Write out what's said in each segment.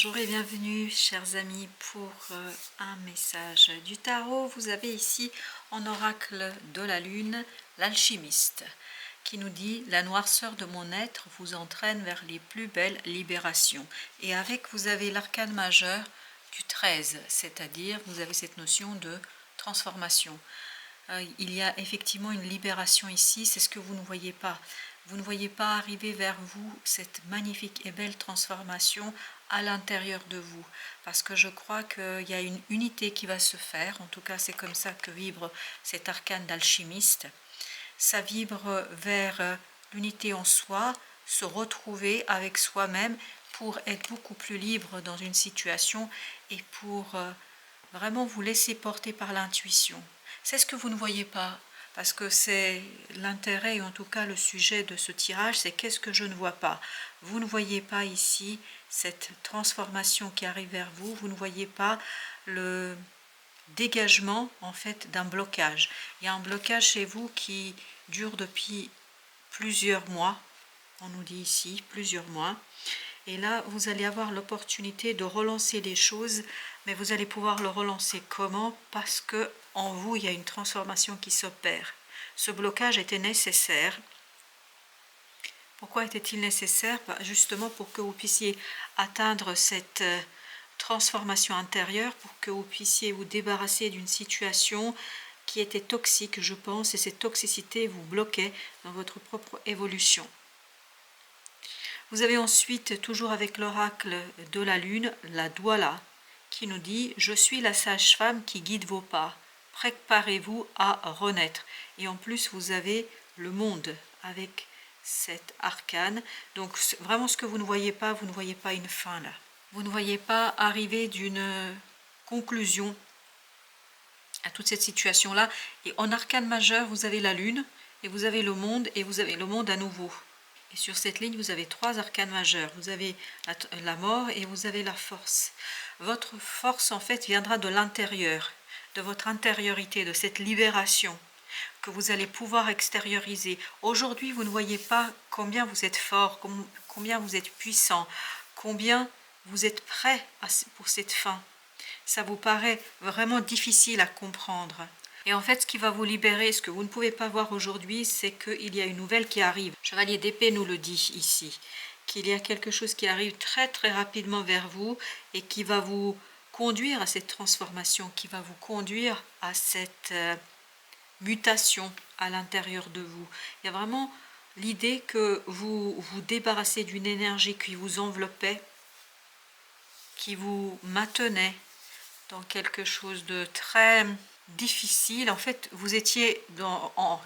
Bonjour et bienvenue chers amis pour un message du tarot. Vous avez ici en oracle de la lune l'alchimiste qui nous dit: la noirceur de mon être vous entraîne vers les plus belles libérations. Et avec vous avez l'arcane majeur du 13, c'est-à-dire vous avez cette notion de transformation. Il y a effectivement une libération ici, c'est ce que vous ne voyez pas. Vous ne voyez pas arriver vers vous cette magnifique et belle transformation à l'intérieur de vous. Parce que je crois qu'il y a une unité qui va se faire. En tout cas, c'est comme ça que vibre cet arcane d'alchimiste. Ça vibre vers l'unité en soi, se retrouver avec soi-même pour être beaucoup plus libre dans une situation et pour vraiment vous laisser porter par l'intuition. C'est ce que vous ne voyez pas. Parce que c'est l'intérêt, et en tout cas le sujet de ce tirage, c'est qu'est-ce que je ne vois pas. Vous ne voyez pas ici cette transformation qui arrive vers vous, vous ne voyez pas le dégagement en fait d'un blocage. Il y a un blocage chez vous qui dure depuis plusieurs mois, on nous dit ici, plusieurs mois. Et là, vous allez avoir l'opportunité de relancer les choses, mais vous allez pouvoir le relancer comment? Parce que en vous, il y a une transformation qui s'opère. Ce blocage était nécessaire. Pourquoi était-il nécessaire? Justement pour que vous puissiez atteindre cette transformation intérieure, pour que vous puissiez vous débarrasser d'une situation qui était toxique, je pense, et cette toxicité vous bloquait dans votre propre évolution. Vous avez ensuite, toujours avec l'oracle de la lune, la Douala, qui nous dit « Je suis la sage-femme qui guide vos pas. Préparez-vous à renaître. » Et en plus, vous avez le monde avec cet arcane. Donc, vraiment, ce que vous ne voyez pas une fin là. Vous ne voyez pas arriver d'une conclusion à toute cette situation-là. Et en arcane majeur, vous avez la lune, et vous avez le monde, et vous avez le monde à nouveau. Et sur cette ligne, vous avez trois arcanes majeurs. Vous avez la mort et vous avez la force. Votre force, en fait, viendra de l'intérieur, de votre intériorité, de cette libération que vous allez pouvoir extérioriser. Aujourd'hui, vous ne voyez pas combien vous êtes fort, combien vous êtes puissant, combien vous êtes prêt pour cette fin. Ça vous paraît vraiment difficile à comprendre. Et en fait, ce qui va vous libérer, ce que vous ne pouvez pas voir aujourd'hui, c'est qu'il y a une nouvelle qui arrive. Chevalier d'épée nous le dit ici, qu'il y a quelque chose qui arrive très très rapidement vers vous et qui va vous conduire à cette transformation, qui va vous conduire à cette mutation à l'intérieur de vous. Il y a vraiment l'idée que vous vous débarrassez d'une énergie qui vous enveloppait, qui vous maintenait dans quelque chose de très difficile. En fait, vous étiez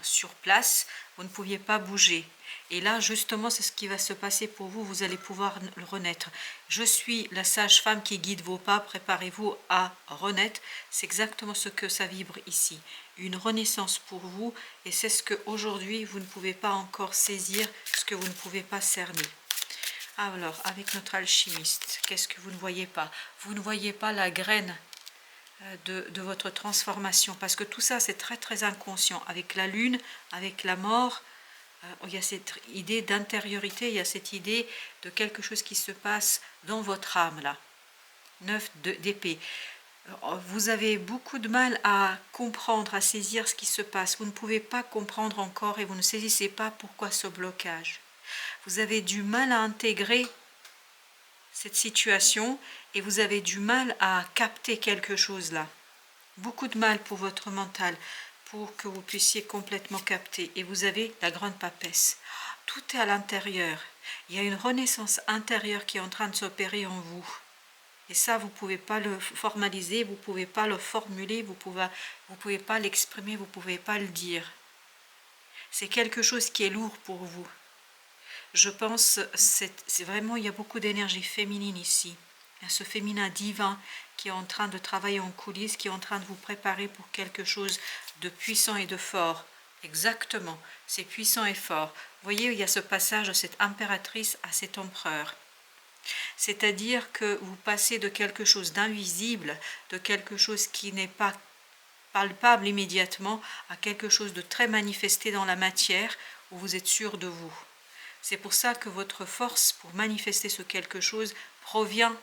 sur place, vous ne pouviez pas bouger. Et là, justement, c'est ce qui va se passer pour vous. Vous allez pouvoir renaître. Je suis la sage-femme qui guide vos pas. Préparez-vous à renaître. C'est exactement ce que ça vibre ici. Une renaissance pour vous. Et c'est ce que aujourd'hui vous ne pouvez pas encore saisir, ce que vous ne pouvez pas cerner. Alors, avec notre alchimiste, qu'est-ce que vous ne voyez pas? Vous ne voyez pas la graine de votre transformation, parce que tout ça c'est très très inconscient. Avec la lune, avec la mort, il y a cette idée d'intériorité, il y a cette idée de quelque chose qui se passe dans votre âme là. 9 d'épée. Vous avez beaucoup de mal à comprendre, à saisir ce qui se passe. Vous ne pouvez pas comprendre encore et vous ne saisissez pas pourquoi ce blocage. Vous avez du mal à intégrer cette situation et vous avez du mal à capter quelque chose là. Beaucoup de mal pour votre mental, pour que vous puissiez complètement capter. Et vous avez la grande papesse. Tout est à l'intérieur. Il y a une renaissance intérieure qui est en train de s'opérer en vous. Et ça, vous ne pouvez pas le formaliser, vous ne pouvez pas le formuler, vous pouvez pas l'exprimer, vous ne pouvez pas le dire. C'est quelque chose qui est lourd pour vous. Je pense, c'est vraiment, il y a beaucoup d'énergie féminine ici. Il y a ce féminin divin qui est en train de travailler en coulisses, qui est en train de vous préparer pour quelque chose de puissant et de fort. Exactement, c'est puissant et fort. Vous voyez, il y a ce passage de cette impératrice à cet empereur. C'est-à-dire que vous passez de quelque chose d'invisible, de quelque chose qui n'est pas palpable immédiatement, à quelque chose de très manifesté dans la matière, où vous êtes sûr de vous. C'est pour ça que votre force pour manifester ce quelque chose provient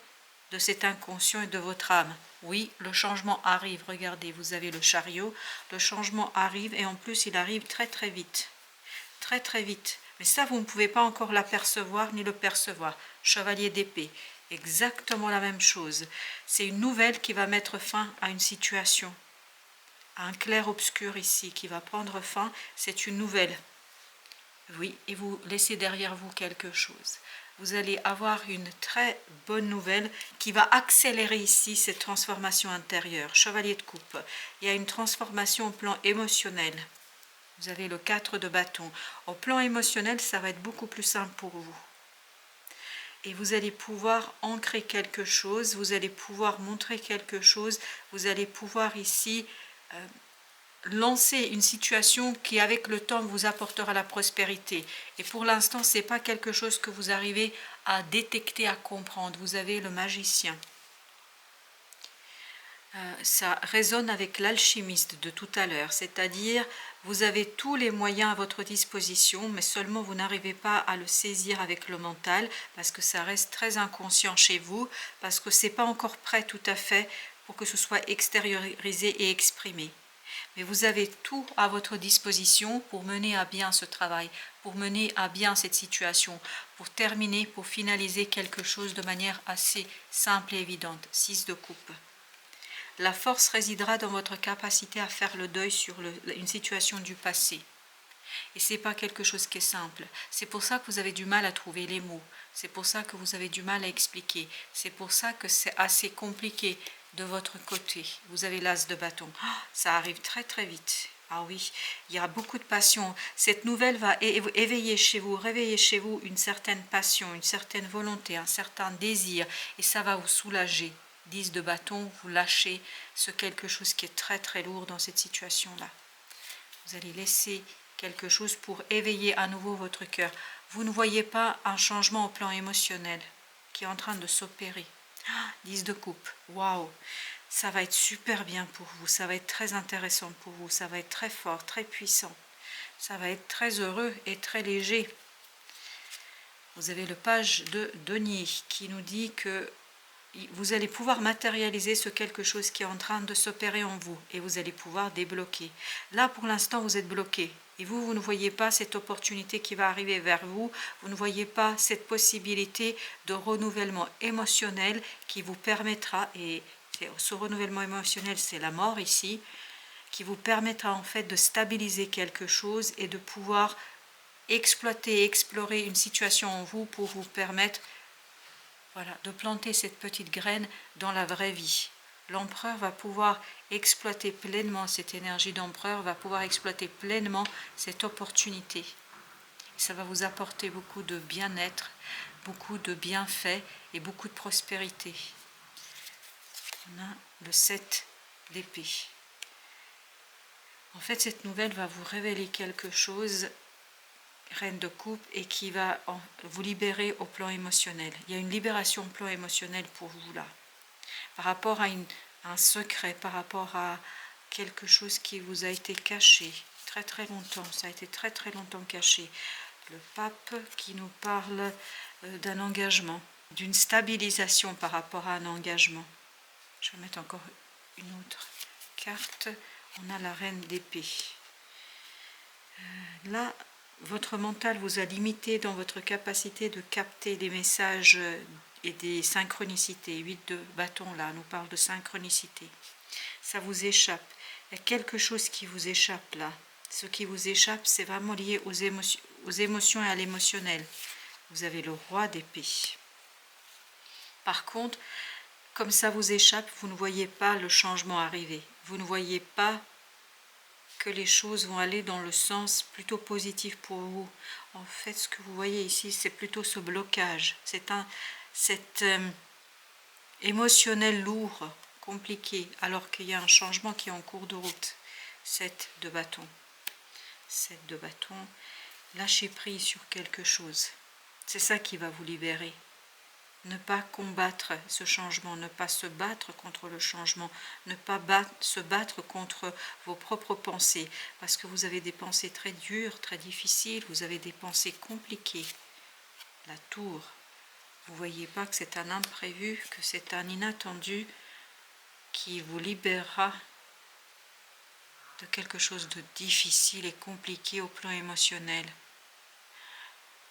de cet inconscient et de votre âme. Oui, le changement arrive. Regardez, vous avez le chariot. Le changement arrive et en plus, il arrive très très vite. Très très vite. Mais ça, vous ne pouvez pas encore l'apercevoir ni le percevoir. Chevalier d'épée, exactement la même chose. C'est une nouvelle qui va mettre fin à une situation. À un clair-obscur ici qui va prendre fin. C'est une nouvelle. Oui, et vous laissez derrière vous quelque chose. Vous allez avoir une très bonne nouvelle qui va accélérer ici cette transformation intérieure. Chevalier de coupe, il y a une transformation au plan émotionnel. Vous avez le 4 de bâton. Au plan émotionnel, ça va être beaucoup plus simple pour vous. Et vous allez pouvoir ancrer quelque chose, vous allez pouvoir montrer quelque chose, vous allez pouvoir ici lancer une situation qui avec le temps vous apportera la prospérité. Et pour l'instant, ce n'est pas quelque chose que vous arrivez à détecter, à comprendre. Vous avez le magicien. Ça résonne avec l'alchimiste de tout à l'heure, c'est-à-dire vous avez tous les moyens à votre disposition, mais seulement vous n'arrivez pas à le saisir avec le mental, parce que ça reste très inconscient chez vous, parce que ce n'est pas encore prêt tout à fait pour que ce soit extériorisé et exprimé. Mais vous avez tout à votre disposition pour mener à bien ce travail, pour mener à bien cette situation, pour terminer, pour finaliser quelque chose de manière assez simple et évidente. 6 de coupe. La force résidera dans votre capacité à faire le deuil sur une situation du passé. Et ce n'est pas quelque chose qui est simple. C'est pour ça que vous avez du mal à trouver les mots. C'est pour ça que vous avez du mal à expliquer. C'est pour ça que c'est assez compliqué de votre côté. Vous avez l'as de bâton. Ça arrive très très vite. Ah oui, il y a beaucoup de passion. Cette nouvelle va éveiller chez vous, réveiller chez vous une certaine passion, une certaine volonté, un certain désir. Et ça va vous soulager. 10 de bâton, vous lâchez ce quelque chose qui est très très lourd dans cette situation-là. Vous allez laisser quelque chose pour éveiller à nouveau votre cœur. Vous ne voyez pas un changement au plan émotionnel qui est en train de s'opérer. 10 de coupe, waouh, ça va être super bien pour vous, ça va être très intéressant pour vous, ça va être très fort, très puissant. Ça va être très heureux et très léger. Vous avez le page de denier qui nous dit que vous allez pouvoir matérialiser ce quelque chose qui est en train de s'opérer en vous et vous allez pouvoir débloquer. Là, pour l'instant, vous êtes bloqué et vous ne voyez pas cette opportunité qui va arriver vers vous, vous ne voyez pas cette possibilité de renouvellement émotionnel qui vous permettra, et ce renouvellement émotionnel, c'est la mort ici, qui vous permettra en fait de stabiliser quelque chose et de pouvoir exploiter, explorer une situation en vous pour vous permettre de planter cette petite graine dans la vraie vie. L'empereur va pouvoir exploiter pleinement cette énergie d'empereur, va pouvoir exploiter pleinement cette opportunité. Ça va vous apporter beaucoup de bien-être, beaucoup de bienfaits et beaucoup de prospérité. On a le 7 d'épée. En fait, cette nouvelle va vous révéler quelque chose, reine de coupe, et qui va vous libérer au plan émotionnel. Il y a une libération au plan émotionnel pour vous là, par rapport à un secret, par rapport à quelque chose qui vous a été caché très très longtemps, ça a été très très longtemps caché. Le pape qui nous parle d'un engagement, d'une stabilisation par rapport à un engagement. Je vais mettre encore une autre carte. On a la reine d'épée. Là, votre mental vous a limité dans votre capacité de capter des messages et des synchronicités. 8 de bâton, là, nous parle de synchronicité. Ça vous échappe. Il y a quelque chose qui vous échappe là. Ce qui vous échappe, c'est vraiment lié aux émotions et à l'émotionnel. Vous avez le roi d'épée. Par contre, comme ça vous échappe, vous ne voyez pas le changement arriver. Vous ne voyez pas que les choses vont aller dans le sens plutôt positif pour vous. En fait, ce que vous voyez ici, c'est plutôt ce blocage. C'est cet émotionnel lourd, compliqué, alors qu'il y a un changement qui est en cours de route. 7 de bâton. 7 de bâton. Lâchez prise sur quelque chose. C'est ça qui va vous libérer. Ne pas combattre ce changement, ne pas se battre contre le changement, ne pas se battre contre vos propres pensées, parce que vous avez des pensées très dures, très difficiles, vous avez des pensées compliquées. La tour, Vous ne voyez pas que c'est un imprévu, que c'est un inattendu qui vous libérera de quelque chose de difficile et compliqué au plan émotionnel.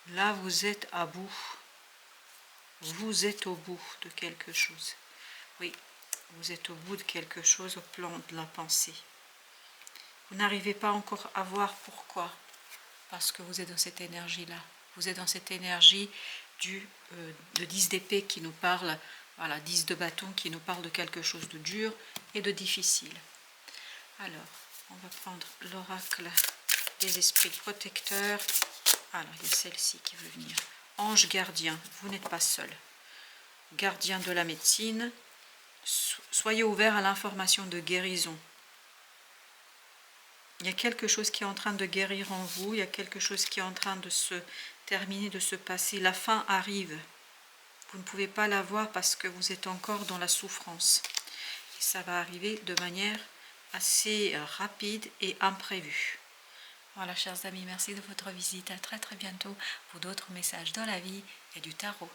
Là, vous êtes à bout. Vous êtes au bout de quelque chose. Oui, vous êtes au bout de quelque chose au plan de la pensée. Vous n'arrivez pas encore à voir pourquoi. Parce que vous êtes dans cette énergie-là. Vous êtes dans cette énergie de 10 d'épée qui nous parle, voilà, 10 de bâton qui nous parle de quelque chose de dur et de difficile. Alors, on va prendre l'oracle des esprits protecteurs. Alors, il y a celle-ci qui veut venir. Ange gardien, vous n'êtes pas seul. Gardien de la médecine, soyez ouvert à l'information de guérison. Il y a quelque chose qui est en train de guérir en vous, il y a quelque chose qui est en train de se terminer, de se passer. La fin arrive. Vous ne pouvez pas la voir parce que vous êtes encore dans la souffrance. Et ça va arriver de manière assez rapide et imprévue. Voilà, chers amis, merci de votre visite. À très très bientôt pour d'autres messages dans la vie et du tarot.